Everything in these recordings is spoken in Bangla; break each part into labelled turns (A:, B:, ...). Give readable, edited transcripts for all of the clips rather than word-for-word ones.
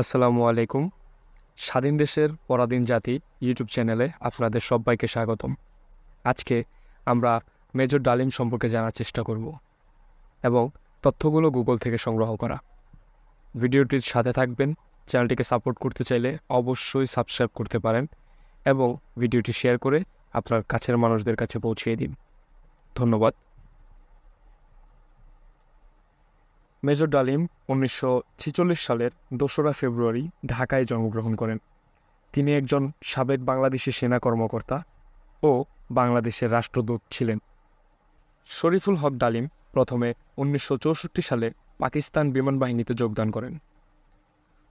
A: আসসালামু আলাইকুম। স্বাধীন দেশের পরাধীন জাতি ইউটিউব চ্যানেলে আপনাদের সবাইকে স্বাগতম। আজকে আমরা মেজর ডালিম সম্পর্কে জানার চেষ্টা করব এবং তথ্যগুলো গুগল থেকে সংগ্রহ করা। ভিডিওটির সাথে থাকবেন। চ্যানেলটিকে সাপোর্ট করতে চাইলে অবশ্যই সাবস্ক্রাইব করতে পারেন এবং ভিডিওটি শেয়ার করে আপনার কাছের মানুষদের কাছে পৌঁছিয়ে দিন। ধন্যবাদ। মেজর ডালিম 1946 সালের 2রা ফেব্রুয়ারি ঢাকায় জন্মগ্রহণ করেন। তিনি একজন সাবেক বাংলাদেশি সেনা কর্মকর্তা ও বাংলাদেশের রাষ্ট্রদূত ছিলেন। শরীফুল হক ডালিম প্রথমে 1964 সালে পাকিস্তান বিমান বাহিনীতে যোগদান করেন।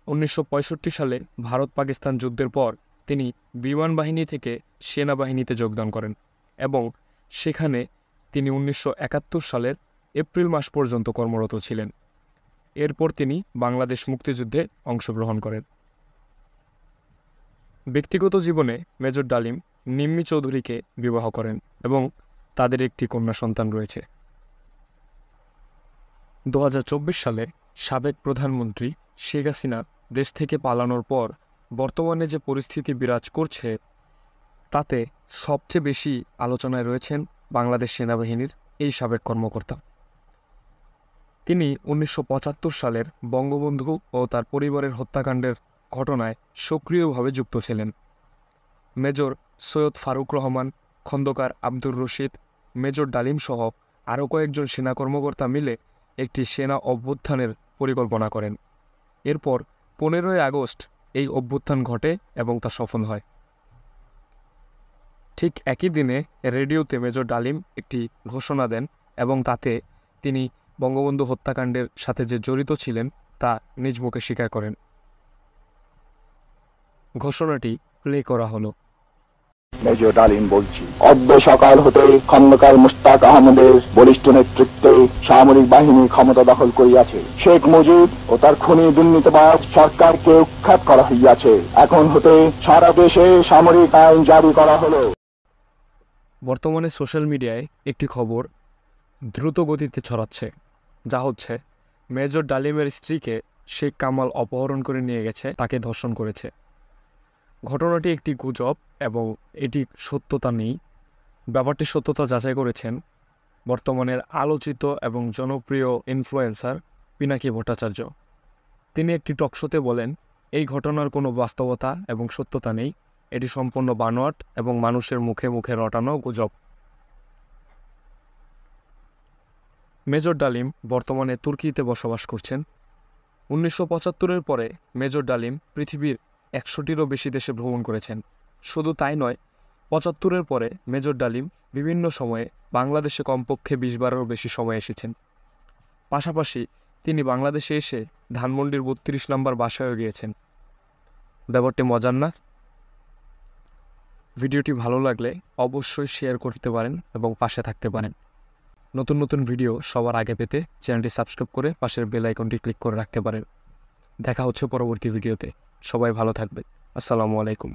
A: 1965 সালে ভারত পাকিস্তান যুদ্ধের পর তিনি বিমান বাহিনী থেকে সেনাবাহিনীতে যোগদান করেন এবং সেখানে তিনি 1971 সালের এপ্রিল মাস পর্যন্ত কর্মরত ছিলেন। এরপর তিনি বাংলাদেশ মুক্তিযুদ্ধে অংশগ্রহণ করেন। ব্যক্তিগত জীবনে মেজর ডালিম নিম্মি চৌধুরীকে বিবাহ করেন এবং তাদের একটি কন্যা সন্তান রয়েছে। 2024 সালে সাবেক প্রধানমন্ত্রী শেখ হাসিনা দেশ থেকে পালানোর পর বর্তমানে যে পরিস্থিতি বিরাজ করছে তাতে সবচেয়ে বেশি আলোচনায় রয়েছেন বাংলাদেশ সেনাবাহিনীর এই সাবেক কর্মকর্তা। তিনি 1975 সালের বঙ্গবন্ধু ও তার পরিবারের হত্যাকাণ্ডের ঘটনায় সক্রিয়ভাবে যুক্ত ছিলেন। মেজর সৈয়দ ফারুক রহমান, খন্দকার আব্দুর রশিদ, মেজর ডালিম সহ আরও কয়েকজন সেনা কর্মকর্তা মিলে একটি সেনা অভ্যুত্থানের পরিকল্পনা করেন। এরপর 15ই আগস্ট এই অভ্যুত্থান ঘটে এবং তা সফল হয়। ঠিক একই দিনে রেডিওতে মেজর ডালিম একটি ঘোষণা দেন এবং তাতে তিনি বঙ্গবন্ধু হত্যাকাণ্ডের সাথে যে জড়িত ছিলেন তা নিজ মুখে স্বীকার করেন। ঘোষণাটি প্লে করা হলো।
B: মেজর ডালিম বলছি, অদ্য সকাল হতে খন্দকার মুশতাক আহমদের বলিষ্ঠ নেতৃত্বে সামরিক বাহিনী ক্ষমতা দখল করিয়াছে। শেখ মুজিব ও তার খুনি দুর্নীতিবাজ সরকারকে উৎখাত করা হইয়াছে। এখন হতে সারা দেশে সামরিক আইন জারি করা হলো।
A: বর্তমানে সোশ্যাল মিডিয়ায় একটি খবর দ্রুত গতিতে ছড়াচ্ছে, যা হচ্ছে মেজর ডালিমের স্ত্রীকে শেখ কামাল অপহরণ করে নিয়ে গেছে, তাকে ধর্ষণ করেছে। ঘটনাটি একটি গুজব এবং এটি সত্যতা নেই। ব্যাপারটি সত্যতা যাচাই করেছেন বর্তমানের আলোচিত এবং জনপ্রিয় ইনফ্লুয়েন্সার পিনাকি ভট্টাচার্য। তিনি একটি টকশোতে বলেন, এই ঘটনার কোনো বাস্তবতা এবং সত্যতা নেই, এটি সম্পূর্ণ বানোয়াট এবং মানুষের মুখে মুখে রটানো গুজব। মেজর ডালিম বর্তমানে তুর্কিতে বসবাস করছেন। 1975-এর পরে মেজর ডালিম পৃথিবীর 100টিরও বেশি দেশে ভ্রমণ করেছেন। শুধু তাই নয়, 75-এর পরে মেজর ডালিম বিভিন্ন সময়ে বাংলাদেশে কমপক্ষে 20 বারেরও বেশি সময় এসেছেন। পাশাপাশি তিনি বাংলাদেশে এসে ধানমন্ডির 32 নম্বর বাসায়ও গিয়েছেন। ব্যাপারটি মজার না? ভিডিওটি ভালো লাগলে অবশ্যই শেয়ার করতে পারেন এবং পাশে থাকতে পারেন। নতুন নতুন ভিডিও সবার আগে পেতে চ্যানেলটি সাবস্ক্রাইব করে পাশের বেল আইকনটি ক্লিক করে রাখতে পারেন। দেখা হচ্ছে পরবর্তী ভিডিওতে। সবাই ভালো থাকবেন। আসসালামু আলাইকুম।